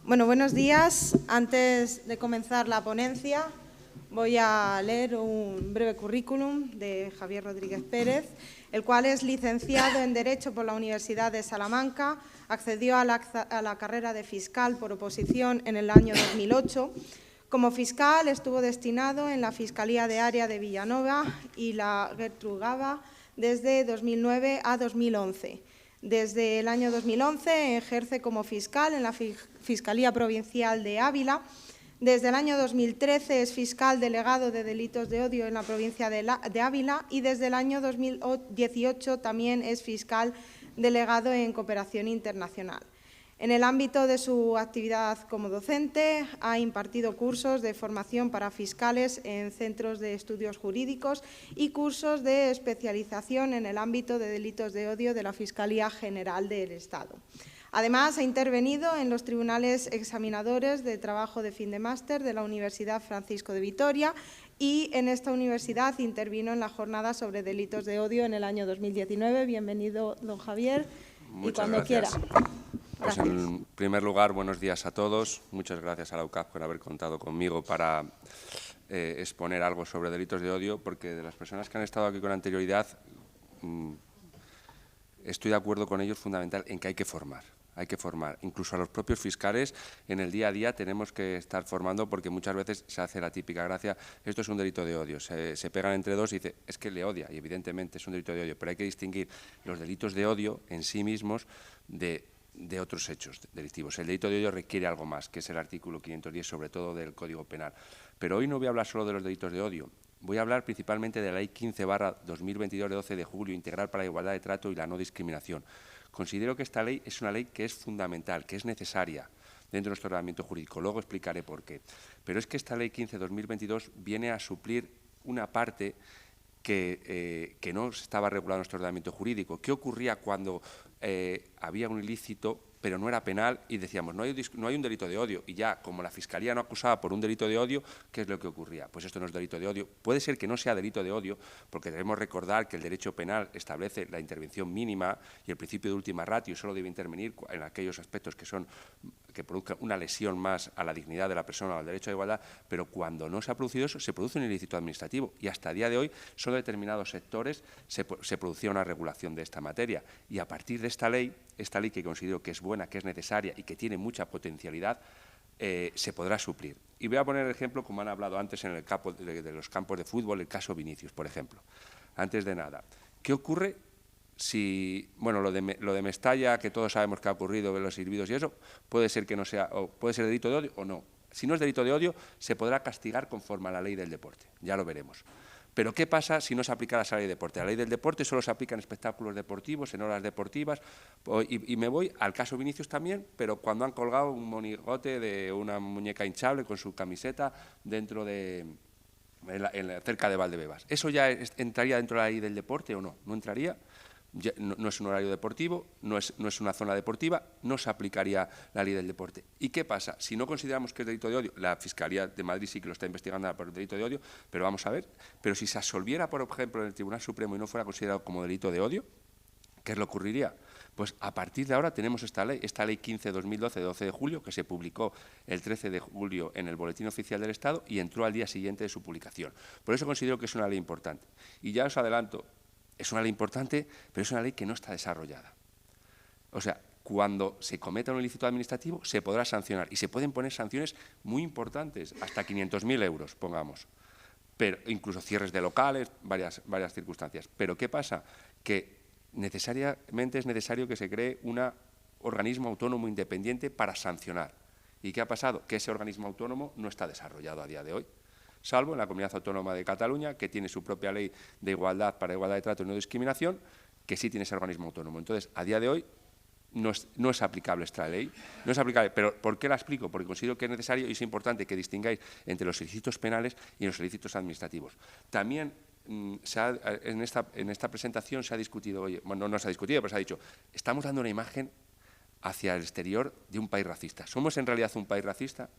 Bueno, buenos días. Antes de comenzar la ponencia, voy a leer un breve currículum de Javier Rodríguez Pérez, el cual es licenciado en Derecho por la Universidad de Salamanca, accedió a la carrera de fiscal por oposición en el año 2008. Como fiscal estuvo destinado en la Fiscalía de Área de Villanueva y la Gertrudis Gaba desde 2009 a 2011. Desde el año 2011 ejerce como fiscal en la Fiscalía Provincial de Ávila. Desde el año 2013 es fiscal delegado de delitos de odio en la provincia de Ávila y desde el año 2018 también es fiscal delegado en cooperación internacional. En el ámbito de su actividad como docente, ha impartido cursos de formación para fiscales en centros de estudios jurídicos y cursos de especialización en el ámbito de delitos de odio de la Fiscalía General del Estado. Además, ha intervenido en los tribunales examinadores de trabajo de fin de máster de la Universidad Francisco de Vitoria y en esta universidad intervino en la jornada sobre delitos de odio en el año 2019. Bienvenido, don Javier. Muchas gracias. Quiera. Pues en primer lugar, buenos días a todos. Muchas gracias a la UCAP por haber contado conmigo para exponer algo sobre delitos de odio, porque de las personas que han estado aquí con anterioridad, estoy de acuerdo con ellos fundamental en que hay que formar. Hay que formar. Incluso a los propios fiscales en el día a día tenemos que estar formando porque muchas veces se hace la típica gracia, esto es un delito de odio, se pegan entre dos y dice, es que le odia y evidentemente es un delito de odio, pero hay que distinguir los delitos de odio en sí mismos de otros hechos delictivos. El delito de odio requiere algo más, que es el artículo 510, sobre todo del Código Penal. Pero hoy no voy a hablar solo de los delitos de odio, voy a hablar principalmente de la Ley 15/2022 de 12 de julio, integral para la igualdad de trato y la no discriminación. Considero que esta ley es una ley que es fundamental, que es necesaria dentro de nuestro ordenamiento jurídico. Luego explicaré por qué. Pero es que esta Ley 15/2022 viene a suplir una parte que no estaba regulada en nuestro ordenamiento jurídico. ¿Qué ocurría cuando había un ilícito, pero no era penal, y decíamos, no hay un delito de odio, y ya, como la Fiscalía no acusaba por un delito de odio, ¿qué es lo que ocurría? Pues esto no es delito de odio. Puede ser que no sea delito de odio, porque debemos recordar que el derecho penal establece la intervención mínima y el principio de última ratio solo debe intervenir en aquellos aspectos que produzcan una lesión más a la dignidad de la persona o al derecho de igualdad, pero cuando no se ha producido eso, se produce un ilícito administrativo, y hasta el día de hoy, solo en determinados sectores se producía una regulación de esta materia, y a partir de esta ley que considero que es buena, que es necesaria y que tiene mucha potencialidad, se podrá suplir. Y voy a poner el ejemplo, como han hablado antes en el campo de los campos de fútbol, el caso Vinicius, por ejemplo. Antes de nada, ¿qué ocurre si, bueno, lo de Mestalla, que todos sabemos que ha ocurrido, de los silbidos y eso, puede ser que no sea, o puede ser delito de odio o no? Si no es delito de odio, se podrá castigar conforme a la ley del deporte, ya lo veremos. Pero ¿qué pasa si no se aplica la ley del deporte? La ley del deporte solo se aplica en espectáculos deportivos, en horas deportivas, y me voy al caso Vinicius también, pero cuando han colgado un monigote de una muñeca hinchable con su camiseta dentro cerca de Valdebebas. ¿Eso ya entraría dentro de la ley del deporte o no? ¿No entraría? Ya, no es un horario deportivo, no es una zona deportiva, no se aplicaría la ley del deporte. ¿Y qué pasa? Si no consideramos que es delito de odio, la Fiscalía de Madrid sí que lo está investigando por delito de odio, pero vamos a ver, pero si se absolviera, por ejemplo, en el Tribunal Supremo y no fuera considerado como delito de odio, ¿qué es lo que ocurriría? Pues a partir de ahora tenemos esta ley 15/2012 de 12 de julio, que se publicó el 13 de julio en el Boletín Oficial del Estado y entró al día siguiente de su publicación. Por eso considero que es una ley importante. Y ya os adelanto, es una ley importante, pero es una ley que no está desarrollada. O sea, cuando se cometa un ilícito administrativo, se podrá sancionar y se pueden poner sanciones muy importantes, hasta 500.000 euros, pongamos. Pero incluso cierres de locales, varias circunstancias. Pero ¿qué pasa? Que necesariamente es necesario que se cree un organismo autónomo independiente para sancionar. ¿Y qué ha pasado? Que ese organismo autónomo no está desarrollado a día de hoy, salvo en la Comunidad Autónoma de Cataluña, que tiene su propia ley de igualdad para igualdad de trato y no discriminación, que sí tiene ese organismo autónomo. Entonces, a día de hoy no es aplicable esta ley, no es aplicable. Pero ¿por qué la explico? Porque considero que es necesario y es importante que distingáis entre los ilícitos penales y los ilícitos administrativos. También en esta presentación se ha discutido, bueno, no se ha discutido, pero se ha dicho, estamos dando una imagen hacia el exterior de un país racista. ¿Somos en realidad un país racista?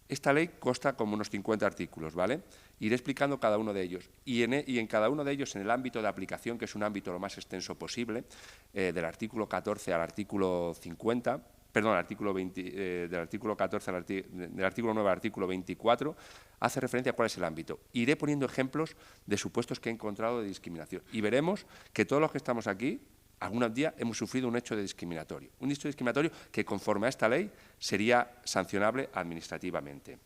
Esta ley consta como unos 50 artículos, ¿vale? Iré explicando cada uno de ellos. Y en cada uno de ellos, en el ámbito de aplicación, que es un ámbito lo más extenso posible, del artículo 14 al artículo 50, perdón, del artículo 14, del artículo 9 al artículo 24, hace referencia a cuál es el ámbito. Iré poniendo ejemplos de supuestos que he encontrado de discriminación y veremos que todos los que estamos aquí, algún día hemos sufrido un hecho discriminatorio. Un hecho discriminatorio que, conforme a esta ley, sería sancionable administrativamente.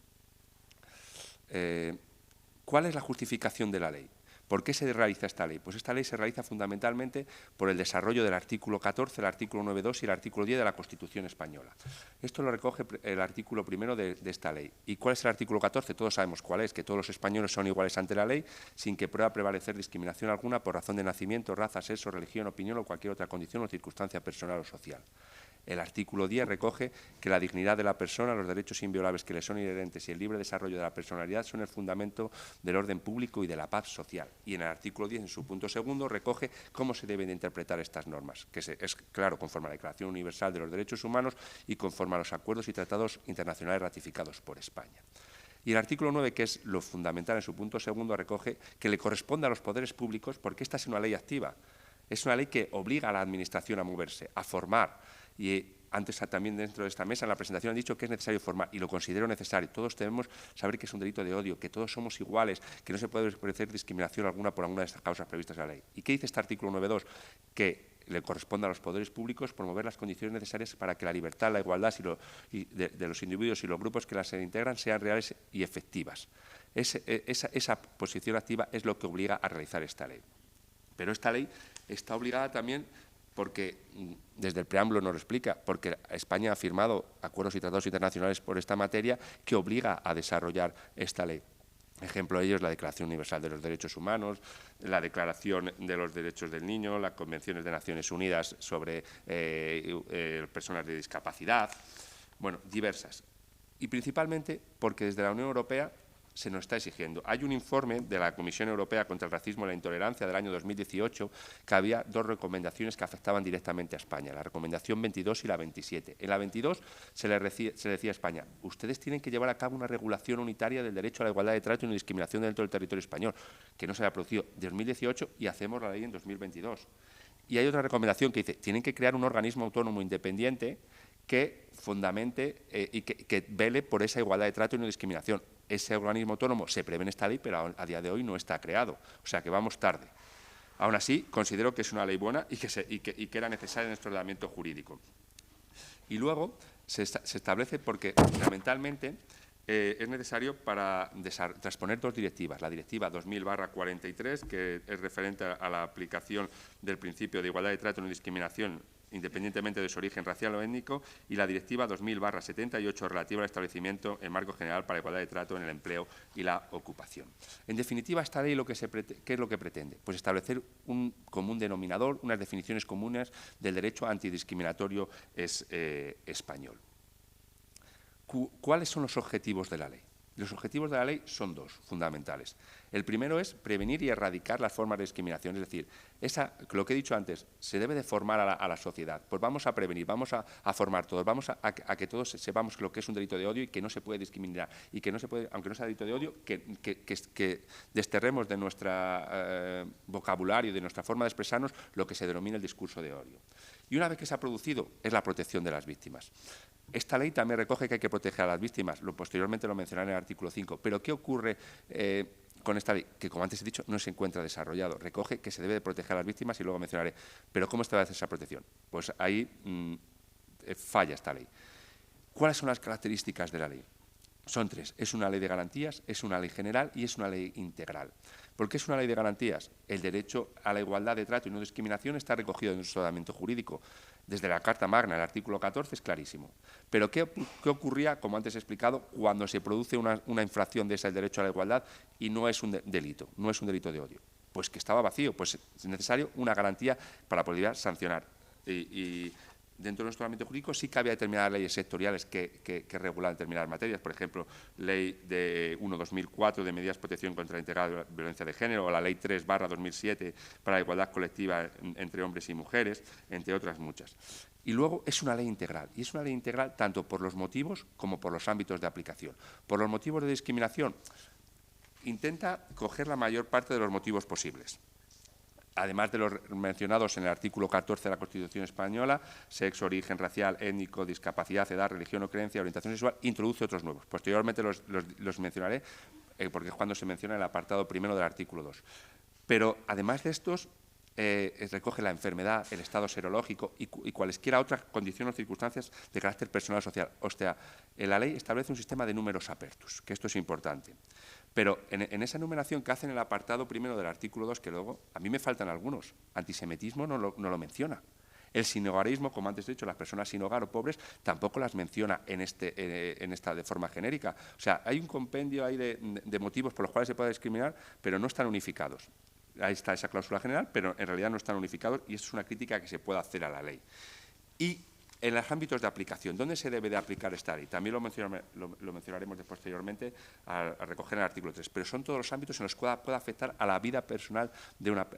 ¿Cuál es la justificación de la ley? ¿Por qué se realiza esta ley? Pues esta ley se realiza fundamentalmente por el desarrollo del artículo 14, el artículo 9.2 y el artículo 10 de la Constitución española. Esto lo recoge el artículo primero de esta ley. ¿Y cuál es el artículo 14? Todos sabemos cuál es, que todos los españoles son iguales ante la ley, sin que pueda prevalecer discriminación alguna por razón de nacimiento, raza, sexo, religión, opinión o cualquier otra condición o circunstancia personal o social. El artículo 10 recoge que la dignidad de la persona, los derechos inviolables que le son inherentes y el libre desarrollo de la personalidad son el fundamento del orden público y de la paz social. Y en el artículo 10, en su punto segundo, recoge cómo se deben de interpretar estas normas, que es claro, conforme a la Declaración Universal de los Derechos Humanos y conforme a los acuerdos y tratados internacionales ratificados por España. Y el artículo 9, que es lo fundamental en su punto segundo, recoge que le corresponde a los poderes públicos, porque esta es una ley activa, es una ley que obliga a la Administración a moverse, a formar. Y antes también dentro de esta mesa, en la presentación han dicho que es necesario formar, y lo considero necesario. Todos debemos saber que es un delito de odio, que todos somos iguales, que no se puede establecer discriminación alguna por alguna de estas causas previstas en la ley. ¿Y qué dice este artículo 9.2? Que le corresponde a los poderes públicos promover las condiciones necesarias para que la libertad, la igualdad de los individuos y los grupos que las integran sean reales y efectivas. Esa posición activa es lo que obliga a realizar esta ley. Pero esta ley está obligada también porque, desde el preámbulo nos lo explica, porque España ha firmado acuerdos y tratados internacionales por esta materia que obliga a desarrollar esta ley. Ejemplo de ello es la Declaración Universal de los Derechos Humanos, la Declaración de los Derechos del Niño, las Convenciones de Naciones Unidas sobre personas de discapacidad, bueno, diversas. Y principalmente porque desde la Unión Europea se nos está exigiendo. Hay un informe de la Comisión Europea contra el Racismo y la Intolerancia del año 2018 que había dos recomendaciones que afectaban directamente a España, la recomendación 22 y la 27. En la 22 se le decía a España, ustedes tienen que llevar a cabo una regulación unitaria del derecho a la igualdad de trato y no discriminación dentro del territorio español, que no se había producido en 2018 y hacemos la ley en 2022. Y hay otra recomendación que dice, tienen que crear un organismo autónomo independiente que fundamente y que vele por esa igualdad de trato y no discriminación. Ese organismo autónomo se prevé en esta ley, pero a día de hoy no está creado. O sea que vamos tarde. Aún así, considero que es una ley buena y que era necesaria en nuestro ordenamiento jurídico. Y luego se establece porque, fundamentalmente, es necesario para transponer dos directivas. La Directiva 2000/43, que es referente a la aplicación del principio de igualdad de trato y no discriminación independientemente de su origen racial o étnico, y la Directiva 2000/78 relativa al establecimiento en marco general para la igualdad de trato en el empleo y la ocupación. En definitiva, esta ley ¿qué es lo que pretende? Pues establecer un común denominador, unas definiciones comunes del derecho antidiscriminatorio español. ¿Cuáles son los objetivos de la ley? Los objetivos de la ley son dos, fundamentales. El primero es prevenir y erradicar las formas de discriminación, es decir, lo que he dicho antes, se debe de formar a la sociedad. Pues vamos a prevenir, vamos a formar todos, vamos a que todos sepamos lo que es un delito de odio y que no se puede discriminar y que no se puede, aunque no sea delito de odio, que desterremos de nuestro vocabulario, de nuestra forma de expresarnos, lo que se denomina el discurso de odio. Y una vez que se ha producido, es la protección de las víctimas. Esta ley también recoge que hay que proteger a las víctimas, posteriormente lo mencionaré en el artículo 5, pero ¿qué ocurre con esta ley? Que, como antes he dicho, no se encuentra desarrollado. Recoge que se debe de proteger a las víctimas y luego mencionaré, pero ¿cómo establece esa protección? Pues ahí falla esta ley. ¿Cuáles son las características de la ley? Son tres. Es una ley de garantías, es una ley general y es una ley integral. ¿Por qué es una ley de garantías? El derecho a la igualdad de trato y no discriminación está recogido en nuestro ordenamiento jurídico. Desde la Carta Magna, el artículo 14, es clarísimo. Pero ¿qué ocurría, como antes he explicado, cuando se produce una infracción de ese derecho a la igualdad y no es un delito, no es un delito de odio? Pues que estaba vacío, pues es necesario una garantía para poder sancionar. Y dentro de nuestro ámbito jurídico sí que había determinadas leyes sectoriales que regulan determinadas materias, por ejemplo, Ley de 1/2004 de medidas de protección contra la integral violencia de género o la Ley 3/2007 para la igualdad colectiva entre hombres y mujeres, entre otras muchas. Y luego es una ley integral, y es una ley integral tanto por los motivos como por los ámbitos de aplicación. Por los motivos de discriminación, intenta coger la mayor parte de los motivos posibles. además de los mencionados en el artículo 14 de la Constitución española, sexo, origen racial, étnico, discapacidad, edad, religión o creencia, orientación sexual, introduce otros nuevos. Posteriormente los mencionaré porque es cuando se menciona el apartado primero del artículo 2. Pero además de estos, recoge la enfermedad, el estado serológico y cualesquiera otras condiciones o circunstancias de carácter personal o social. O sea, la ley establece un sistema de numerus apertus, que esto es importante. Pero en esa enumeración que hacen en el apartado primero del artículo 2, que luego a mí me faltan algunos, antisemitismo no lo menciona. El sinhogarismo, como antes he dicho, las personas sin hogar o pobres, tampoco las menciona en esta de forma genérica. O sea, hay un compendio ahí de motivos por los cuales se puede discriminar, pero no están unificados. Ahí está esa cláusula general, pero en realidad no están unificados y eso es una crítica que se puede hacer a la ley. Y en los ámbitos de aplicación, ¿dónde se debe de aplicar esta ley? También lo mencionaremos posteriormente al recoger en el artículo 3, pero son todos los ámbitos en los que pueda afectar a la vida personal,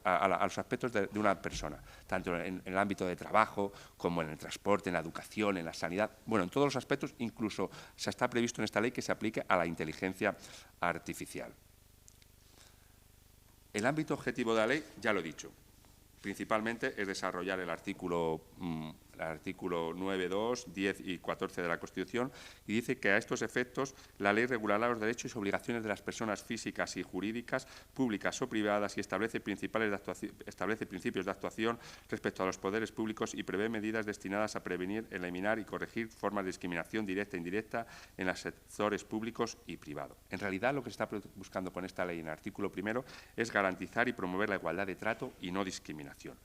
a los aspectos de una persona, tanto en el ámbito de trabajo como en el transporte, en la educación, en la sanidad. Bueno, en todos los aspectos, incluso se está previsto en esta ley que se aplique a la inteligencia artificial. El ámbito objetivo de la ley, ya lo he dicho, principalmente es desarrollar el artículo 9, 2, 10 y 14 de la Constitución y dice que a estos efectos la ley regulará los derechos y obligaciones de las personas físicas y jurídicas, públicas o privadas y establece principios de actuación respecto a los poderes públicos y prevé medidas destinadas a prevenir, eliminar y corregir formas de discriminación directa e indirecta en los sectores públicos y privados. En realidad, lo que se está buscando con esta ley en el artículo primero es garantizar y promover la igualdad de trato y no discriminación.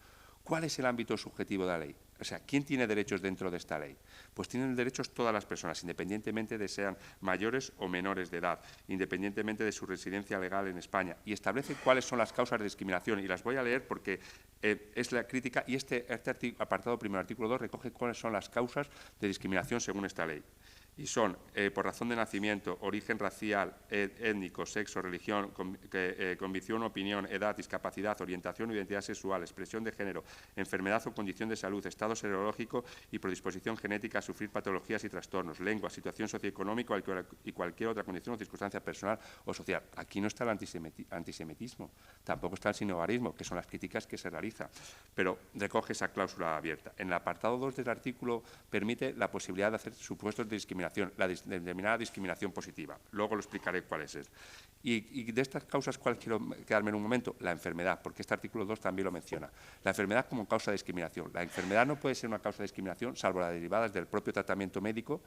¿Cuál es el ámbito subjetivo de la ley? O sea, ¿quién tiene derechos dentro de esta ley? Pues tienen derechos todas las personas, independientemente de sean mayores o menores de edad, independientemente de su residencia legal en España, y establece cuáles son las causas de discriminación. Y las voy a leer porque es la crítica, y este apartado primero, artículo 2, recoge cuáles son las causas de discriminación según esta ley. Y son por razón de nacimiento, origen racial, étnico, sexo, religión, convicción, opinión, edad, discapacidad, orientación o identidad sexual, expresión de género, enfermedad o condición de salud, estado serológico y predisposición genética a sufrir patologías y trastornos, lengua, situación socioeconómica y cualquier otra condición o circunstancia personal o social. Aquí no está el antisemitismo, tampoco está el sinhogarismo, que son las críticas que se realizan, pero recoge esa cláusula abierta. En el apartado 2 del artículo permite la posibilidad de hacer supuestos de discriminación, la denominada discriminación positiva. Luego lo explicaré cuál es. Y de estas causas, ¿cuál quiero quedarme en un momento? La enfermedad, porque este artículo 2 también lo menciona. La enfermedad como causa de discriminación. La enfermedad no puede ser una causa de discriminación, salvo las derivadas del propio tratamiento médico,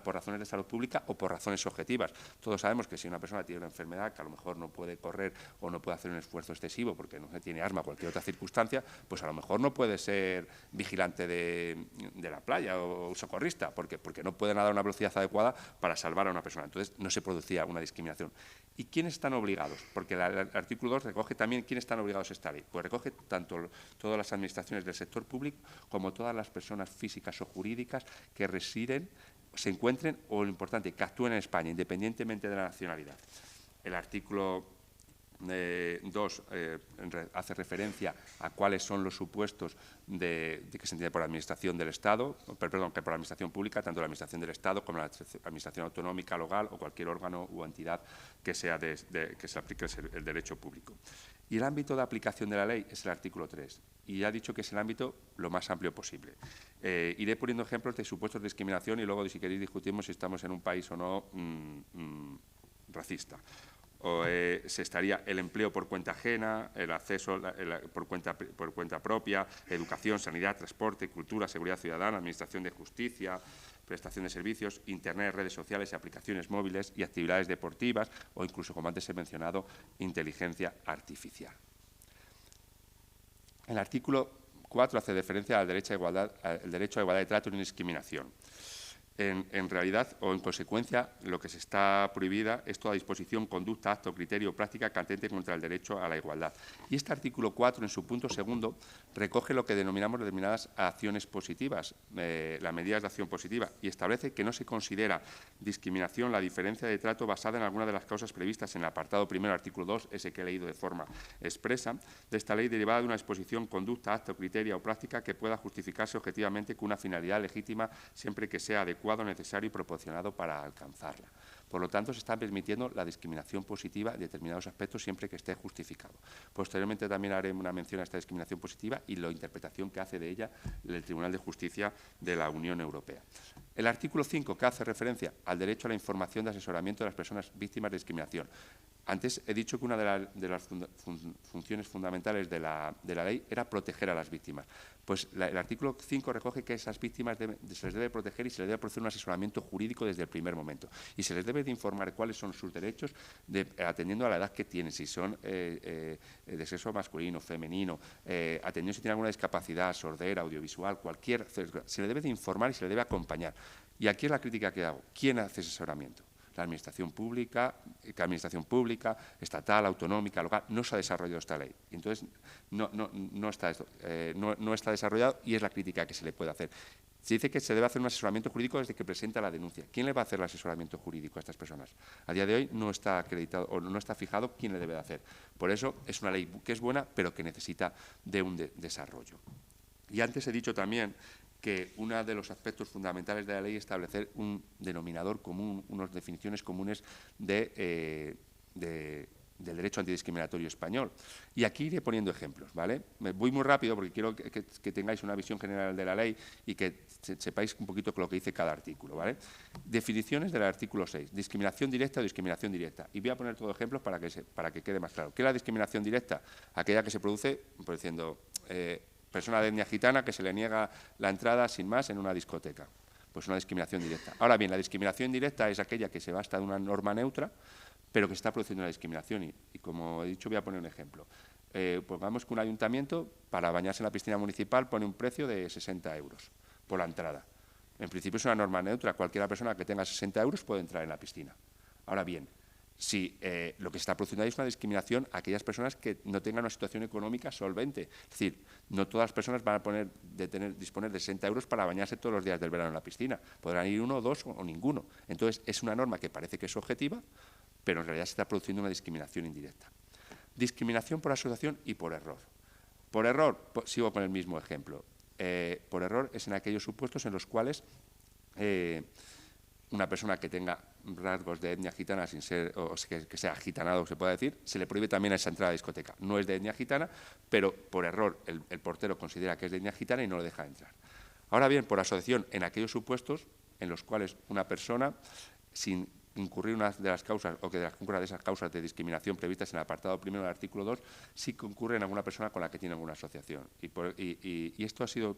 por razones de salud pública o por razones objetivas. Todos sabemos que si una persona tiene una enfermedad que a lo mejor no puede correr o no puede hacer un esfuerzo excesivo porque no tiene asma o cualquier otra circunstancia, pues a lo mejor no puede ser vigilante de la playa o socorrista, porque no puede nadar a una velocidad adecuada para salvar a una persona. Entonces, no se producía una discriminación. ¿Y quiénes están obligados? Porque el artículo 2 recoge también quiénes están obligados a esta ley. Pues recoge tanto todas las administraciones del sector público como todas las personas físicas o jurídicas que residen, se encuentren o, lo importante, que actúen en España, independientemente de la nacionalidad. El artículo 2 hace referencia a cuáles son los supuestos que se entiende por la Administración del Estado, perdón, que por la Administración Pública, tanto la Administración del Estado como la Administración Autonómica, local o cualquier órgano u entidad que se aplique el derecho público. Y el ámbito de aplicación de la ley es el artículo 3. Y ya he dicho que es el ámbito lo más amplio posible. Iré poniendo ejemplos de supuestos de discriminación y luego, si queréis, discutimos si estamos en un país o no racista. Se estaría el empleo por cuenta ajena, el acceso por cuenta propia, educación, sanidad, transporte, cultura, seguridad ciudadana, administración de justicia, prestación de servicios, Internet, redes sociales y aplicaciones móviles y actividades deportivas o incluso, como antes he mencionado, inteligencia artificial. El artículo 4 hace referencia al derecho a igualdad de trato y no discriminación. En realidad, o en consecuencia, lo que se está prohibida es toda disposición, conducta, acto, criterio o práctica que atente contra el derecho a la igualdad. Y este artículo 4, en su punto segundo, recoge lo que denominamos determinadas acciones positivas, las medidas de acción positiva, y establece que no se considera discriminación la diferencia de trato basada en alguna de las causas previstas en el apartado primero, artículo 2, ese que he leído de forma expresa, de esta ley derivada de una disposición, conducta, acto, criterio o práctica que pueda justificarse objetivamente con una finalidad legítima siempre que sea adecuado, necesario y proporcionado para alcanzarla. Por lo tanto, se está permitiendo la discriminación positiva en determinados aspectos siempre que esté justificado. Posteriormente también haré una mención a esta discriminación positiva y la interpretación que hace de ella el Tribunal de Justicia de la Unión Europea. El artículo 5, que hace referencia al derecho a la información de asesoramiento de las personas víctimas de discriminación. Antes he dicho que una de las funciones fundamentales de la ley era proteger a las víctimas. Pues el artículo 5 recoge que a esas víctimas se les debe proteger y se les debe ofrecer un asesoramiento jurídico desde el primer momento. Y se les debe de informar cuáles son sus derechos atendiendo a la edad que tienen, si son de sexo masculino, femenino, atendiendo si tienen alguna discapacidad, sordera, audiovisual, cualquier. Se les debe de informar y se les debe acompañar. Y aquí es la crítica que hago. ¿Quién hace asesoramiento? La administración pública, estatal, autonómica, local, no se ha desarrollado esta ley. Entonces, no está desarrollado y es la crítica que se le puede hacer. Se dice que se debe hacer un asesoramiento jurídico desde que presenta la denuncia. ¿Quién le va a hacer el asesoramiento jurídico a estas personas? A día de hoy no está acreditado o no está fijado quién le debe de hacer. Por eso es una ley que es buena, pero que necesita de un desarrollo. Y antes he dicho también que uno de los aspectos fundamentales de la ley es establecer un denominador común, unas definiciones comunes del derecho antidiscriminatorio español. Y aquí iré poniendo ejemplos, ¿vale? Voy muy rápido porque quiero que tengáis una visión general de la ley y que sepáis un poquito lo que dice cada artículo, ¿vale? Definiciones del artículo 6, discriminación directa o discriminación directa. Y voy a poner todos ejemplos para que quede más claro. ¿Qué es la discriminación directa? Aquella que se produce, por diciendo, persona de etnia gitana que se le niega la entrada sin más en una discoteca. Pues una discriminación directa. Ahora bien, la discriminación directa es aquella que se basta de una norma neutra, pero que está produciendo una discriminación. Y como he dicho, voy a poner un ejemplo. Pongamos que un ayuntamiento, para bañarse en la piscina municipal, pone un precio de 60 euros por la entrada. En principio es una norma neutra. Cualquier persona que tenga 60 euros puede entrar en la piscina. Ahora bien, si lo que se está produciendo ahí es una discriminación a aquellas personas que no tengan una situación económica solvente. Es decir, no todas las personas van a disponer de 60 euros para bañarse todos los días del verano en la piscina. Podrán ir uno, dos o ninguno. Entonces, es una norma que parece que es objetiva, pero en realidad se está produciendo una discriminación indirecta. Discriminación por asociación y por error. Por error, sigo con el mismo ejemplo. Por error es en aquellos supuestos en los cuales una persona que tenga rasgos de etnia gitana sin ser, o que sea gitanado, se pueda decir, se le prohíbe también esa entrada a la discoteca. No es de etnia gitana, pero por error el portero considera que es de etnia gitana y no lo deja entrar. Ahora bien, por asociación, en aquellos supuestos en los cuales una persona, sin incurrir una de las causas o que concurra de esas causas de discriminación previstas en el apartado primero del artículo 2, sí concurre en alguna persona con la que tiene alguna asociación. Y esto ha sido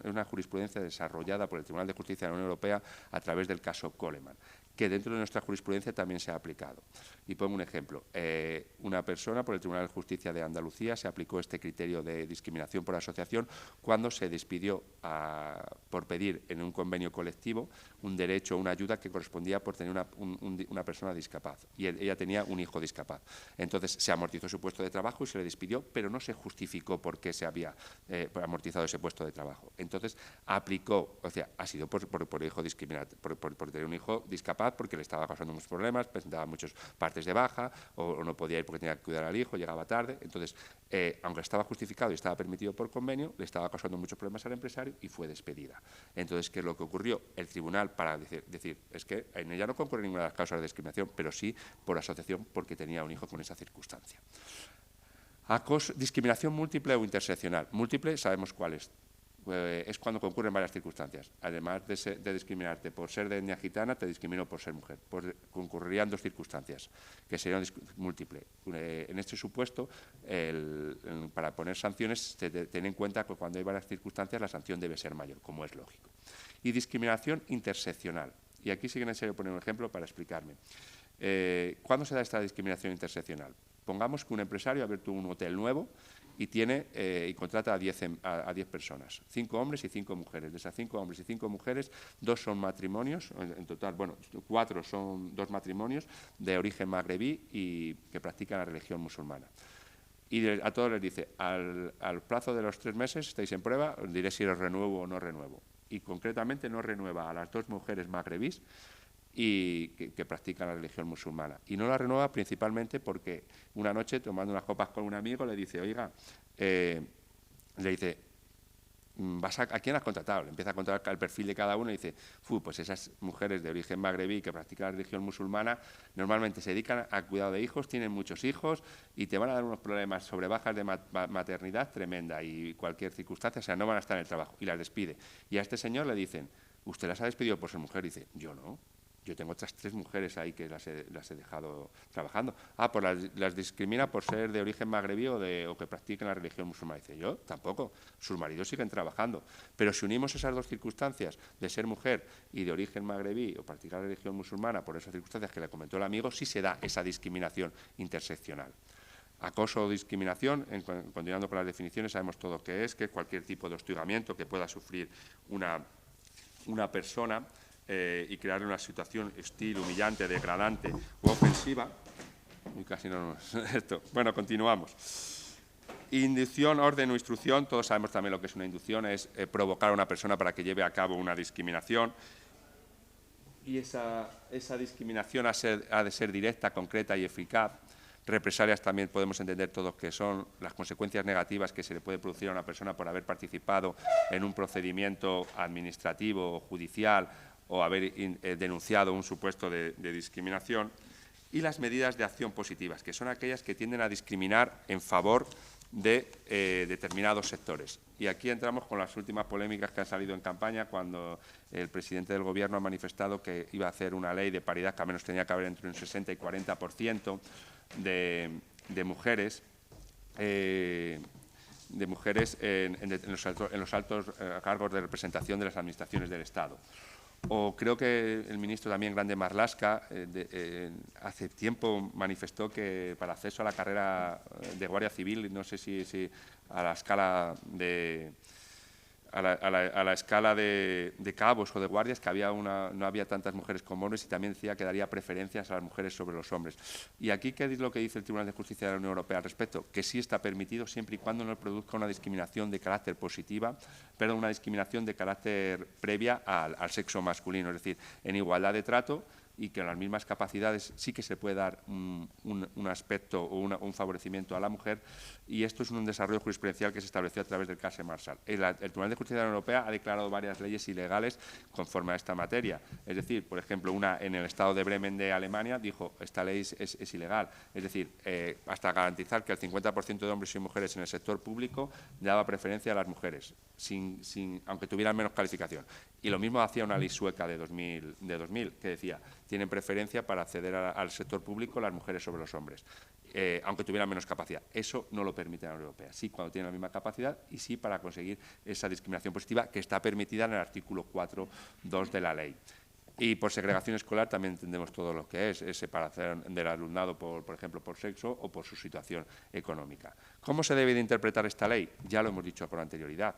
una jurisprudencia desarrollada por el Tribunal de Justicia de la Unión Europea a través del caso Coleman, que dentro de nuestra jurisprudencia también se ha aplicado. Y pongo un ejemplo. Una persona, por el Tribunal de Justicia de Andalucía, se aplicó este criterio de discriminación por asociación cuando se despidió por pedir en un convenio colectivo un derecho o una ayuda que correspondía por tener una persona discapaz. Y ella tenía un hijo discapaz. Entonces, se amortizó su puesto de trabajo y se le despidió, pero no se justificó por qué se había amortizado ese puesto de trabajo. Entonces, aplicó, o sea, ha sido por hijo discriminatorio, por tener un hijo discapaz, porque le estaba causando muchos problemas, presentaba muchas partes de baja, o no podía ir porque tenía que cuidar al hijo, llegaba tarde. Entonces, aunque estaba justificado y estaba permitido por convenio, le estaba causando muchos problemas al empresario y fue despedida. Entonces, ¿qué es lo que ocurrió? El tribunal, para decir, es que en ella no concurre ninguna de las causas de discriminación, pero sí por asociación porque tenía un hijo con esa circunstancia. Discriminación múltiple o interseccional. Múltiple, sabemos cuál es. Es cuando concurren varias circunstancias. Además de discriminarte por ser de etnia gitana, te discrimino por ser mujer. Concurrirían dos circunstancias, que serían múltiples. En este supuesto, para poner sanciones, ten en cuenta que cuando hay varias circunstancias, la sanción debe ser mayor, como es lógico. Y discriminación interseccional. Y aquí sí que es necesario poner un ejemplo para explicarme. ¿Cuándo se da esta discriminación interseccional? Pongamos que un empresario ha abierto un hotel nuevo y contrata a 10 personas, 5 hombres y 5 mujeres. De esas 5 hombres y 5 mujeres, 2 son matrimonios, en total, bueno, 4 son 2 matrimonios de origen magrebí y que practican la religión musulmana. Y a todos les dice, al plazo de los 3 meses estáis en prueba, os diré si os renuevo o no renuevo. Y concretamente no renueva a las 2 mujeres magrebís y que practican la religión musulmana. Y no la renueva principalmente porque una noche, tomando unas copas con un amigo, le dice, oiga, le dice, ¿a quién has contratado? Le empieza a contar el perfil de cada uno y dice, pues esas mujeres de origen magrebí que practican la religión musulmana normalmente se dedican al cuidado de hijos, tienen muchos hijos y te van a dar unos problemas sobre bajas de maternidad tremenda y cualquier circunstancia, o sea, no van a estar en el trabajo, y las despide. Y a este señor le dicen, ¿usted las ha despedido por ser mujer? Y dice, yo no. Yo tengo otras 3 mujeres ahí que las he dejado trabajando. Pues las discrimina por ser de origen magrebí o que practiquen la religión musulmana. Dice, yo tampoco. Sus maridos siguen trabajando. Pero si unimos esas 2 circunstancias de ser mujer y de origen magrebí o practicar la religión musulmana por esas circunstancias que le comentó el amigo, sí se da esa discriminación interseccional. Acoso o discriminación, continuando con las definiciones, sabemos todo qué es, que es cualquier tipo de hostigamiento que pueda sufrir una persona y crearle una situación hostil, humillante, degradante o ofensiva. Casi no esto. Bueno, continuamos. Inducción, orden o instrucción. Todos sabemos también lo que es una inducción, es provocar a una persona para que lleve a cabo una discriminación. Y esa discriminación ha de ser directa, concreta y eficaz. Represalias también podemos entender todos que son las consecuencias negativas que se le puede producir a una persona por haber participado en un procedimiento administrativo o judicial o haber denunciado un supuesto de discriminación, y las medidas de acción positivas, que son aquellas que tienden a discriminar en favor de determinados sectores. Y aquí entramos con las últimas polémicas que han salido en campaña, cuando el presidente del Gobierno ha manifestado que iba a hacer una ley de paridad, que al menos tenía que haber entre un 60 y 40% de mujeres en los altos cargos de representación de las administraciones del Estado. O creo que el ministro también, Grande Marlaska, hace tiempo manifestó que para acceso a la carrera de Guardia Civil, no sé si a la escala de cabos o de guardias, que no había tantas mujeres como hombres, y también decía que daría preferencias a las mujeres sobre los hombres. Y aquí, ¿qué es lo que dice el Tribunal de Justicia de la Unión Europea al respecto? Que sí está permitido siempre y cuando no produzca una discriminación de carácter positiva, pero una discriminación de carácter previa al sexo masculino, es decir, en igualdad de trato, y que en las mismas capacidades sí que se puede dar un aspecto o un favorecimiento a la mujer, y esto es un desarrollo jurisprudencial que se estableció a través del caso Marshall. El Tribunal de Justicia de la Unión Europea ha declarado varias leyes ilegales conforme a esta materia. Es decir, por ejemplo, una en el estado de Bremen de Alemania dijo esta ley es ilegal. Es decir, hasta garantizar que el 50% de hombres y mujeres en el sector público daba preferencia a las mujeres, aunque tuvieran menos calificación. Y lo mismo hacía una ley sueca de 2000 que decía, tienen preferencia para acceder al sector público las mujeres sobre los hombres, aunque tuvieran menos capacidad. Eso no lo permite la Unión Europea. Sí, cuando tienen la misma capacidad, y sí para conseguir esa discriminación positiva que está permitida en el artículo 4.2 de la ley. Y por segregación escolar también entendemos todo lo que es separación del alumnado, por ejemplo, por sexo o por su situación económica. ¿Cómo se debe de interpretar esta ley? Ya lo hemos dicho con anterioridad.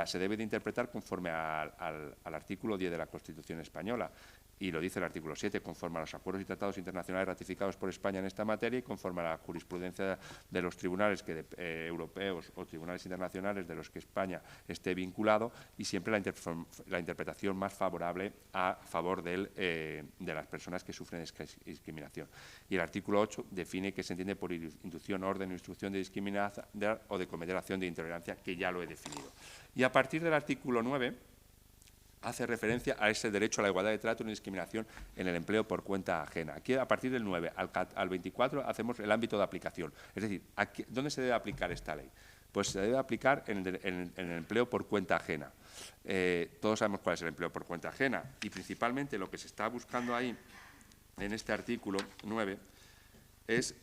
Se debe de interpretar conforme al artículo 10 de la Constitución española. Y lo dice el artículo 7, conforme a los acuerdos y tratados internacionales ratificados por España en esta materia y conforme a la jurisprudencia de los tribunales europeos o tribunales internacionales de los que España esté vinculado, y siempre la interpretación más favorable a favor de las personas que sufren discriminación. Y el artículo 8 define qué se entiende por inducción, orden o instrucción de discriminar o de cometer acción de intolerancia, que ya lo he definido. Y a partir del artículo 9, hace referencia a ese derecho a la igualdad de trato y no discriminación en el empleo por cuenta ajena. Aquí, a partir del 9 al 24, hacemos el ámbito de aplicación. Es decir, ¿dónde se debe aplicar esta ley? Pues se debe aplicar en el empleo por cuenta ajena. Todos sabemos cuál es el empleo por cuenta ajena, y principalmente lo que se está buscando ahí, en este artículo 9, es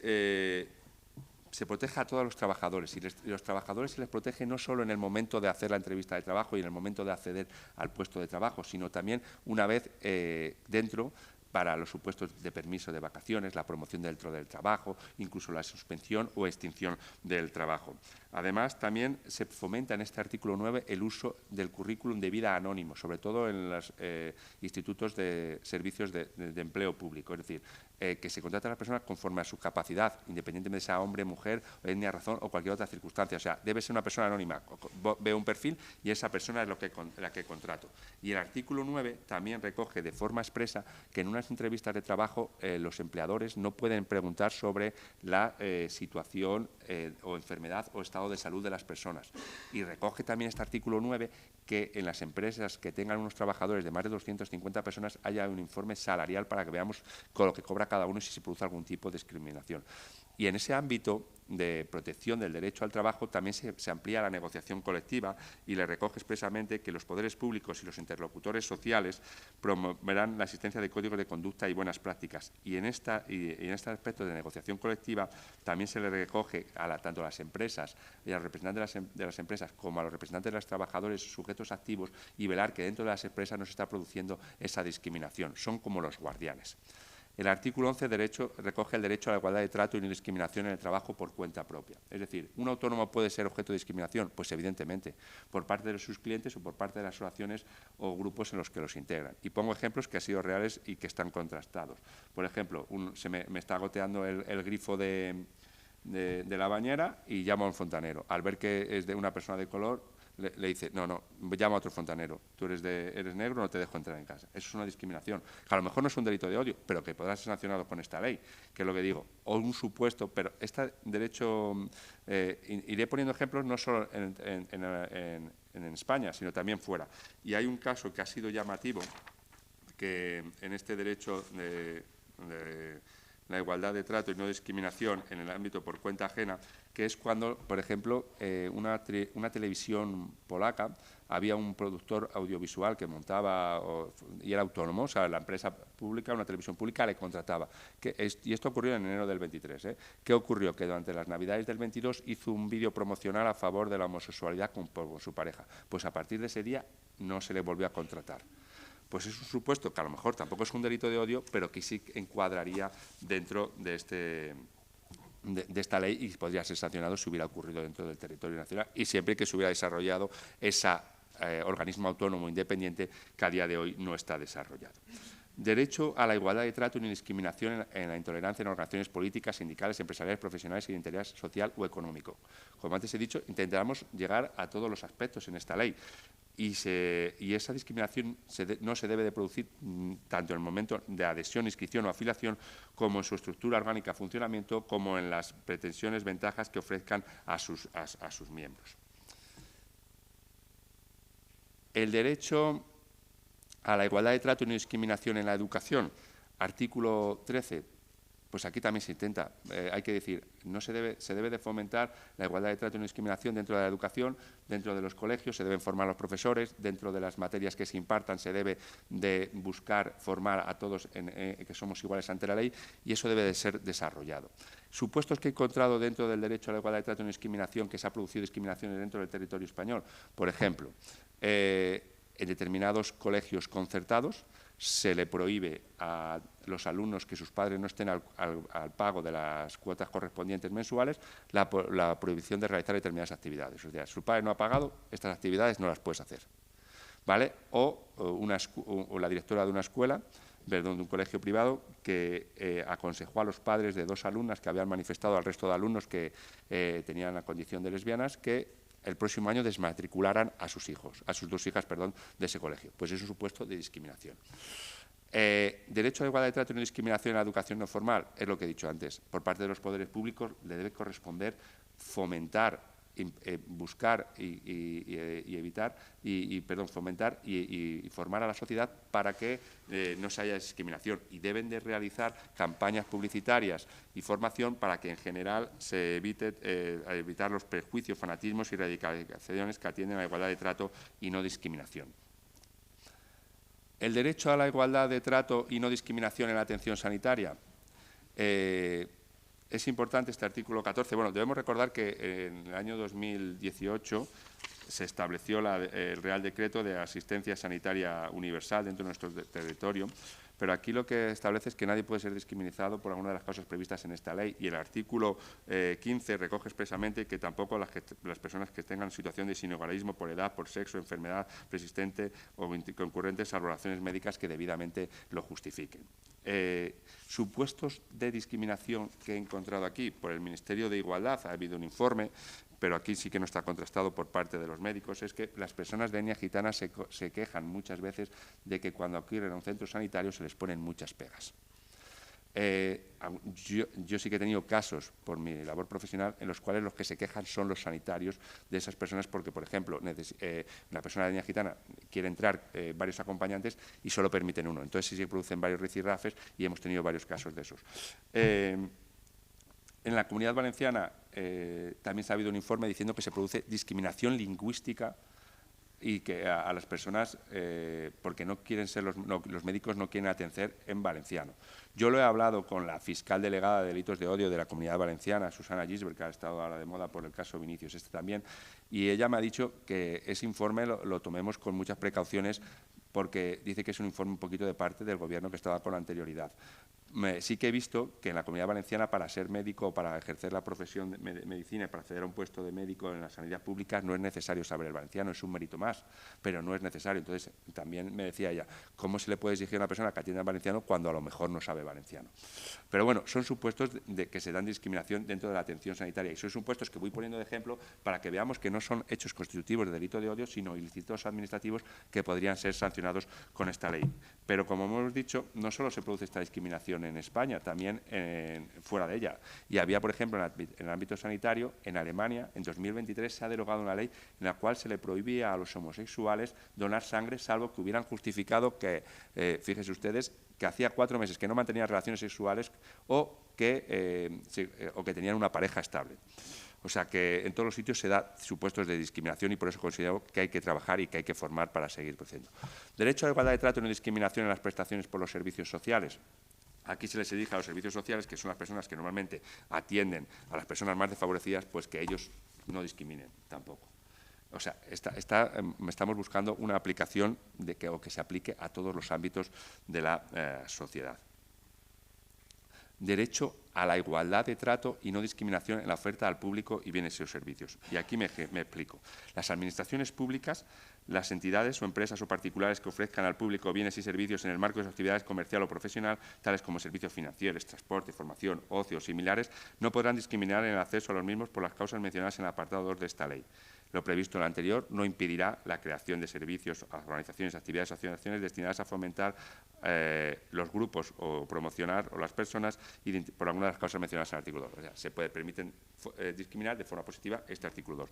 se proteja a todos los trabajadores, y los trabajadores se les protege no solo en el momento de hacer la entrevista de trabajo y en el momento de acceder al puesto de trabajo, sino también una vez dentro, para los supuestos de permiso de vacaciones, la promoción dentro del trabajo, incluso la suspensión o extinción del trabajo. Además, también se fomenta en este artículo 9 el uso del currículum de vida anónimo, sobre todo en los institutos de servicios de empleo público, es decir, que se contrata a las personas conforme a su capacidad, independientemente de sea hombre, mujer, etnia, razón o cualquier otra circunstancia. O sea, debe ser una persona anónima. Veo un perfil y esa persona es la que contrato. Y el artículo 9 también recoge de forma expresa que en una unas entrevistas de trabajo los empleadores no pueden preguntar sobre la situación o enfermedad o estado de salud de las personas. Y recoge también este artículo 9 que en las empresas que tengan unos trabajadores de más de 250 personas haya un informe salarial para que veamos con lo que cobra cada uno y si se produce algún tipo de discriminación. Y en ese ámbito de protección del derecho al trabajo también se amplía la negociación colectiva y le recoge expresamente que los poderes públicos y los interlocutores sociales promoverán la existencia de códigos de conducta y buenas prácticas. Y en este aspecto de negociación colectiva también se le recoge tanto a las empresas y a los representantes de las empresas como a los representantes de los trabajadores sujetos activos y velar que dentro de las empresas no se está produciendo esa discriminación. Son como los guardianes. El artículo 11 recoge el derecho a la igualdad de trato y no discriminación en el trabajo por cuenta propia. Es decir, ¿un autónomo puede ser objeto de discriminación? Pues evidentemente, por parte de sus clientes o por parte de las asociaciones o grupos en los que los integran. Y pongo ejemplos que han sido reales y que están contrastados. Por ejemplo, me está goteando el grifo de la bañera y llamo a un fontanero. Al ver que es de una persona de color, le dice, no, llama a otro fontanero, tú eres negro, no te dejo entrar en casa. Eso es una discriminación, que a lo mejor no es un delito de odio, pero que podrá ser sancionado con esta ley, que es lo que digo, o un supuesto, pero este derecho, iré poniendo ejemplos no solo en España, sino también fuera. Y hay un caso que ha sido llamativo, que en este derecho de la igualdad de trato y no discriminación en el ámbito por cuenta ajena, que es cuando, por ejemplo, una televisión polaca, había un productor audiovisual que montaba y era autónomo, o sea, la empresa pública, una televisión pública, le contrataba. Y esto ocurrió en enero del 23. ¿Qué ocurrió? Que durante las Navidades del 22 hizo un vídeo promocional a favor de la homosexualidad con su pareja. Pues a partir de ese día no se le volvió a contratar. Pues es un supuesto que a lo mejor tampoco es un delito de odio, pero que sí encuadraría dentro de esta ley y podría ser sancionado si hubiera ocurrido dentro del territorio nacional y siempre que se hubiera desarrollado ese organismo autónomo independiente que a día de hoy no está desarrollado. Derecho a la igualdad de trato y no discriminación en la intolerancia en organizaciones políticas, sindicales, empresariales, profesionales y de interés social o económico. Como antes he dicho, intentaremos llegar a todos los aspectos en esta ley. Y esa discriminación no se debe de producir tanto en el momento de adhesión, inscripción o afiliación como en su estructura orgánica, funcionamiento, como en las pretensiones, ventajas que ofrezcan a sus miembros. El derecho a la igualdad de trato y no discriminación en la educación, artículo 13. Pues aquí también se intenta, hay que decir, se debe de fomentar la igualdad de trato y no discriminación dentro de la educación, dentro de los colegios, se deben formar los profesores, dentro de las materias que se impartan se debe de buscar formar a todos que somos iguales ante la ley y eso debe de ser desarrollado. Supuestos que he encontrado dentro del derecho a la igualdad de trato y no discriminación que se ha producido discriminaciones dentro del territorio español, por ejemplo, en determinados colegios concertados se le prohíbe a los alumnos que sus padres no estén al pago de las cuotas correspondientes mensuales la prohibición de realizar determinadas actividades. O sea, si su padre no ha pagado, estas actividades no las puedes hacer. ¿Vale? O la directora de una escuela, de un colegio privado, que aconsejó a los padres de dos alumnas que habían manifestado al resto de alumnos que tenían la condición de lesbianas que el próximo año desmatricularan a sus dos hijas, de ese colegio. Pues es un supuesto de discriminación. Derecho a la igualdad de trato y no discriminación en la educación no formal, es lo que he dicho antes. Por parte de los poderes públicos le debe corresponder fomentar, buscar fomentar y formar a la sociedad para que no se haya discriminación y deben de realizar campañas publicitarias y formación para que en general se evitar los prejuicios, fanatismos y radicalizaciones que atienden a la igualdad de trato y no discriminación. El derecho a la igualdad de trato y no discriminación en la atención sanitaria. Es importante este artículo 14. Bueno, debemos recordar que en el año 2018 se estableció el Real Decreto de Asistencia Sanitaria Universal dentro de nuestro territorio, pero aquí lo que establece es que nadie puede ser discriminado por alguna de las causas previstas en esta ley y el artículo 15 recoge expresamente que tampoco las personas que tengan situación de sinhogarismo por edad, por sexo, enfermedad persistente o concurrentes, salvo razones médicas que debidamente lo justifiquen. Supuestos de discriminación que he encontrado aquí por el Ministerio de Igualdad, ha habido un informe pero aquí sí que no está contrastado por parte de los médicos, es que las personas de etnia gitana se quejan muchas veces de que cuando acuden a un centro sanitario se les ponen muchas pegas. Yo sí que he tenido casos por mi labor profesional en los cuales los que se quejan son los sanitarios de esas personas porque, por ejemplo, una persona de etnia gitana quiere entrar varios acompañantes y solo permiten uno. Entonces sí se producen varios rifirrafes y hemos tenido varios casos de esos. En la Comunidad Valenciana también se ha habido un informe diciendo que se produce discriminación lingüística y que a las personas, porque no quieren ser los médicos no quieren atender en valenciano. Yo lo he hablado con la fiscal delegada de delitos de odio de la Comunidad Valenciana, Susana Gisbert, que ha estado ahora de moda por el caso Vinicius también, y ella me ha dicho que ese informe lo tomemos con muchas precauciones porque dice que es un informe un poquito de parte del Gobierno que estaba con anterioridad. Sí que he visto que en la Comunidad Valenciana, para ser médico o para ejercer la profesión de medicina y para acceder a un puesto de médico en la sanidad pública no es necesario saber el valenciano, es un mérito más, pero no es necesario. Entonces, también me decía ella, ¿cómo se le puede exigir a una persona que atienda en valenciano cuando a lo mejor no sabe valenciano? Pero bueno, son supuestos de que se dan discriminación dentro de la atención sanitaria y son supuestos que voy poniendo de ejemplo para que veamos que no son hechos constitutivos de delito de odio, sino ilícitos administrativos que podrían ser sancionados con esta ley. Pero como hemos dicho, no solo se produce esta discriminación en España, también fuera de ella. Y había, por ejemplo, en el ámbito sanitario, en Alemania, en 2023 se ha derogado una ley en la cual se le prohibía a los homosexuales donar sangre, salvo que hubieran justificado que, fíjense ustedes, que hacía 4 meses que no mantenían relaciones sexuales o que tenían una pareja estable. O sea que en todos los sitios se da supuestos de discriminación y por eso considero que hay que trabajar y que hay que formar para seguir creciendo. Derecho a la igualdad de trato y no discriminación en las prestaciones por los servicios sociales. Aquí se les exige a los servicios sociales, que son las personas que normalmente atienden a las personas más desfavorecidas, pues que ellos no discriminen tampoco. O sea, estamos buscando una aplicación o que se aplique a todos los ámbitos de la sociedad. Derecho a la igualdad de trato y no discriminación en la oferta al público y bienes y servicios. Y aquí me explico. Las administraciones públicas, las entidades o empresas o particulares que ofrezcan al público bienes y servicios en el marco de sus actividades comercial o profesional, tales como servicios financieros, transporte, formación, ocio o similares, no podrán discriminar en el acceso a los mismos por las causas mencionadas en el apartado 2 de esta ley. Lo previsto en lo anterior no impedirá la creación de servicios, organizaciones, actividades o asociaciones destinadas a fomentar los grupos o promocionar o las personas por alguna de las causas mencionadas en el artículo 2. O sea, se permiten discriminar de forma positiva este artículo 2.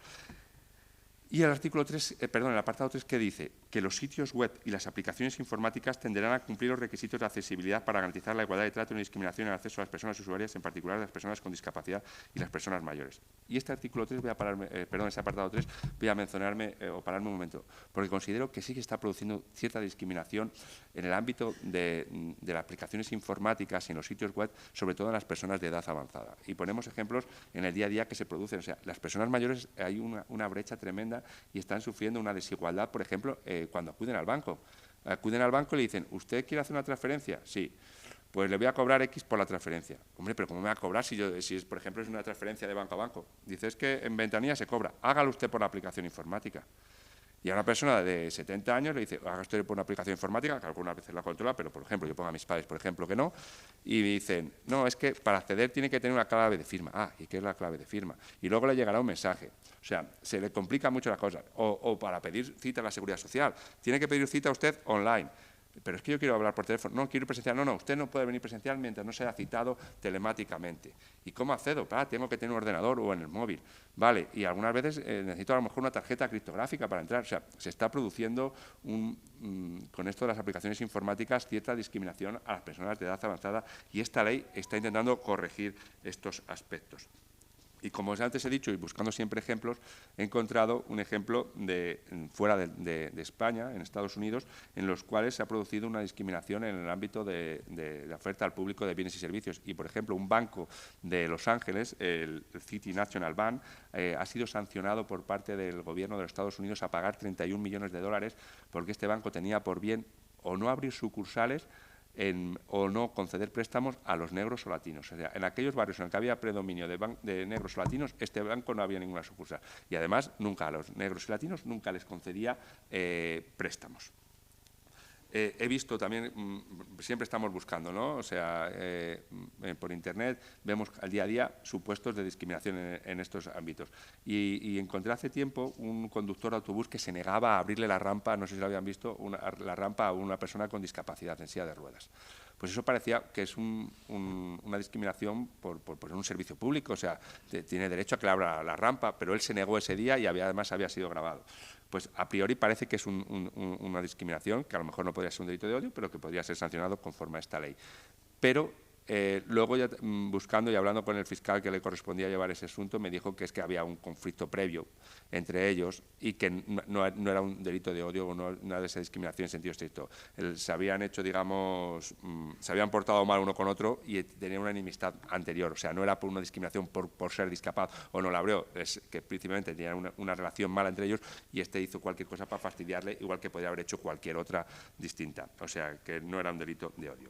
Y el artículo 3, el apartado 3, que dice que los sitios web y las aplicaciones informáticas tenderán a cumplir los requisitos de accesibilidad para garantizar la igualdad de trato y no discriminación en el acceso a las personas usuarias, en particular las personas con discapacidad y las personas mayores. Y este artículo 3, ese apartado 3, voy a mencionarme o pararme un momento, porque considero que sí que está produciendo cierta discriminación en el ámbito de las aplicaciones informáticas y en los sitios web, sobre todo en las personas de edad avanzada. Y ponemos ejemplos en el día a día que se producen. O sea, las personas mayores hay una brecha tremenda y están sufriendo una desigualdad, por ejemplo, cuando acuden al banco. Acuden al banco y le dicen, ¿usted quiere hacer una transferencia? Sí. Pues le voy a cobrar X por la transferencia. Hombre, pero ¿cómo me va a cobrar si por ejemplo, es una transferencia de banco a banco? Dice, es que en ventanilla se cobra. Hágalo usted por la aplicación informática. Y a una persona de 70 años le dice, haga usted por una aplicación informática, que algunas veces la controla, pero, por ejemplo, yo pongo a mis padres, por ejemplo, que no, y me dicen, no, es que para acceder tiene que tener una clave de firma. Ah, ¿y qué es la clave de firma? Y luego le llegará un mensaje. O sea, se le complica mucho las cosas. O para pedir cita en la Seguridad Social. Tiene que pedir cita usted online. Pero es que yo quiero hablar por teléfono, no quiero ir presencial, no, usted no puede venir presencial mientras no sea citado telemáticamente. ¿Y cómo accedo? Tengo que tener un ordenador o en el móvil. Vale, y algunas veces necesito a lo mejor una tarjeta criptográfica para entrar. O sea, se está produciendo con esto de las aplicaciones informáticas cierta discriminación a las personas de edad avanzada y esta ley está intentando corregir estos aspectos. Y como antes he dicho, y buscando siempre ejemplos, he encontrado un ejemplo fuera de España, en Estados Unidos, en los cuales se ha producido una discriminación en el ámbito de la oferta al público de bienes y servicios. Y, por ejemplo, un banco de Los Ángeles, el City National Bank, ha sido sancionado por parte del gobierno de los Estados Unidos a pagar 31 millones de dólares porque este banco tenía por bien o no abrir sucursales o no conceder préstamos a los negros o latinos. O sea, en aquellos barrios en los que había predominio de negros o latinos, este banco no había ninguna sucursal. Y además, nunca a los negros y latinos nunca les concedía préstamos. He visto también, siempre estamos buscando, ¿no? O sea, por Internet vemos al día a día supuestos de discriminación en estos ámbitos. Y encontré hace tiempo un conductor de autobús que se negaba a abrirle la rampa, no sé si lo habían visto, la rampa a una persona con discapacidad en silla de ruedas. Pues eso parecía que es una discriminación por un servicio público, o sea, tiene derecho a que le abra la rampa, pero él se negó ese día y además había sido grabado. Pues a priori parece que es una discriminación, que a lo mejor no podría ser un delito de odio, pero que podría ser sancionado conforme a esta ley. Pero luego, ya buscando y hablando con el fiscal que le correspondía llevar ese asunto, me dijo que es que había un conflicto previo entre ellos y que no era un delito de odio o no era de esa discriminación en sentido estricto. Se habían hecho, digamos, se habían portado mal uno con otro y tenían una enemistad anterior. O sea, no era por una discriminación por ser discapaz o no la abrió, es que principalmente tenían una relación mala entre ellos y este hizo cualquier cosa para fastidiarle, igual que podría haber hecho cualquier otra distinta. O sea, que no era un delito de odio.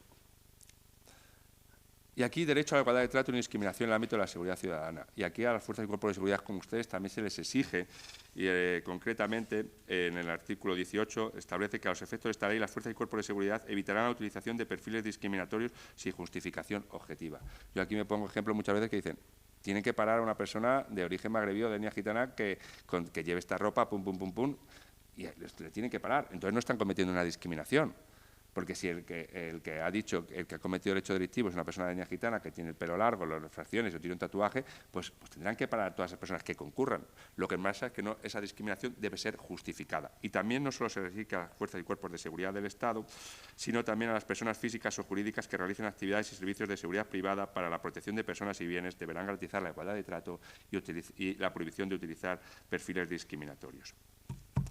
Y aquí, derecho a la igualdad de trato y no discriminación en el ámbito de la seguridad ciudadana. Y aquí a las fuerzas y cuerpos de seguridad como ustedes también se les exige, y concretamente en el artículo 18 establece que a los efectos de esta ley las fuerzas y cuerpos de seguridad evitarán la utilización de perfiles discriminatorios sin justificación objetiva. Yo aquí me pongo ejemplo muchas veces que dicen, tienen que parar a una persona de origen magrebí o de etnia gitana que lleve esta ropa, pum, pum, pum, pum, y le tienen que parar. Entonces no están cometiendo una discriminación. Porque si el que ha cometido el hecho delictivo es una persona de etnia gitana que tiene el pelo largo, las fracciones o tiene un tatuaje, pues tendrán que parar a todas esas personas que concurran. Lo que pasa es que esa discriminación debe ser justificada. Y también no solo se exige a las fuerzas y cuerpos de seguridad del Estado, sino también a las personas físicas o jurídicas que realicen actividades y servicios de seguridad privada para la protección de personas y bienes, deberán garantizar la igualdad de trato y la prohibición de utilizar perfiles discriminatorios.